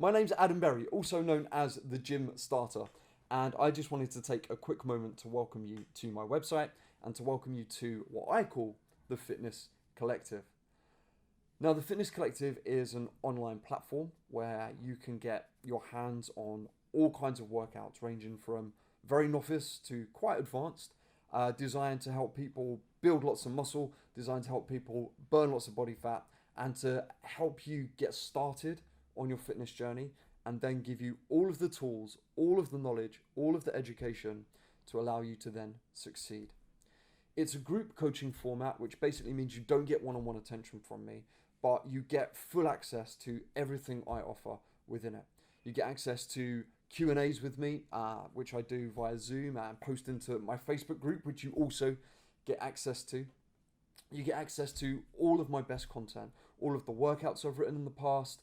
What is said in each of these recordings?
My name's Adam Berry, also known as the Gym Starter, and I just wanted to take a quick moment to welcome you to my website and to welcome you to what I call the Fitness Collective. Now, the Fitness Collective is an online platform where you can get your hands on all kinds of workouts, ranging from very novice to quite advanced, designed to help people build lots of muscle, designed to help people burn lots of body fat, and to help you get started on your fitness journey, and then give you all of the tools, all of the knowledge, all of the education to allow you to then succeed. It's a group coaching format, which basically means you don't get one-on-one attention from me, but you get full access to everything I offer within it. You get access to Q&As with me, which I do via Zoom and post into my Facebook group, which you also get access to. You get access to all of my best content, all of the workouts I've written in the past,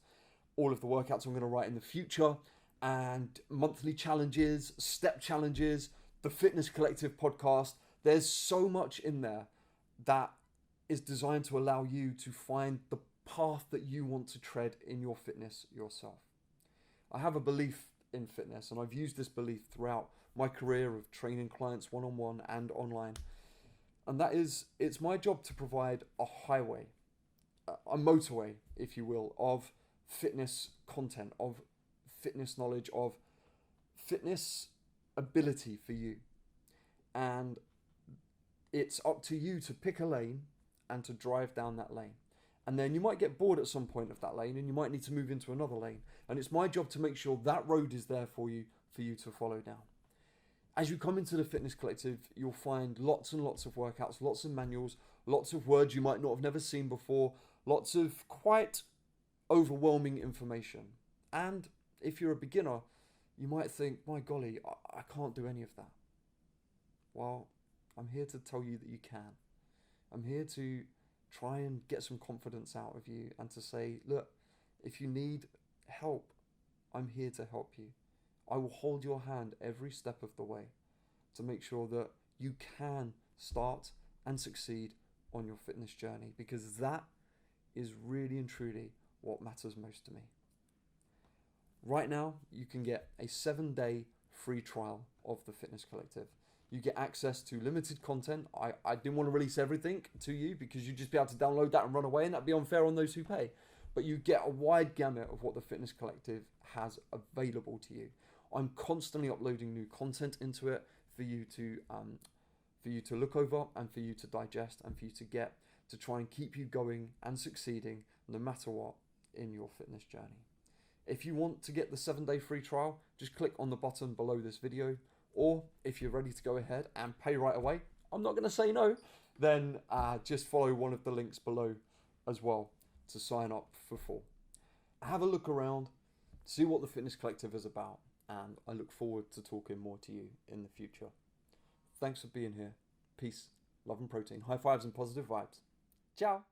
all of the workouts I'm going to write in the future, and monthly challenges, step challenges, the Fitness Collective podcast. There's so much in there that is designed to allow you to find the path that you want to tread in your fitness yourself. I have a belief in fitness, and I've used this belief throughout my career of training clients one-on-one and online. And that is, it's my job to provide a highway, a motorway, if you will, of fitness content, of fitness knowledge, of fitness ability for you. And it's up to you to pick a lane and to drive down that lane. And then you might get bored at some point of that lane and you might need to move into another lane. And it's my job to make sure that road is there for you to follow down. As you come into the Fitness Collective, you'll find lots and lots of workouts, lots of manuals, lots of words you might not have never seen before, lots of quite overwhelming information. And if you're a beginner, you might think, my golly, I can't do any of that. Well, I'm here to tell you that you can. I'm here to try and get some confidence out of you and to say, look, if you need help, I'm here to help you. I will hold your hand every step of the way to make sure that you can start and succeed on your fitness journey, because that is really and truly what matters most to me. Right now, you can get a 7-day free trial of the Fitness Collective. You get access to limited content. I didn't want to release everything to you because you'd just be able to download that and run away, and that'd be unfair on those who pay. But you get a wide gamut of what the Fitness Collective has available to you. I'm constantly uploading new content into it for you to look over and for you to digest and for you to get to try and keep you going and succeeding no matter what in your fitness journey. If you want to get the 7-day free trial, just click on the button below this video. Or if you're ready to go ahead and pay right away, I'm not going to say no, then just follow one of the links below as well to sign up for full. Have a look around, see what the Fitness Collective is about, and I look forward to talking more to you in the future. Thanks for being here. Peace, love and protein. High fives and positive vibes. Ciao.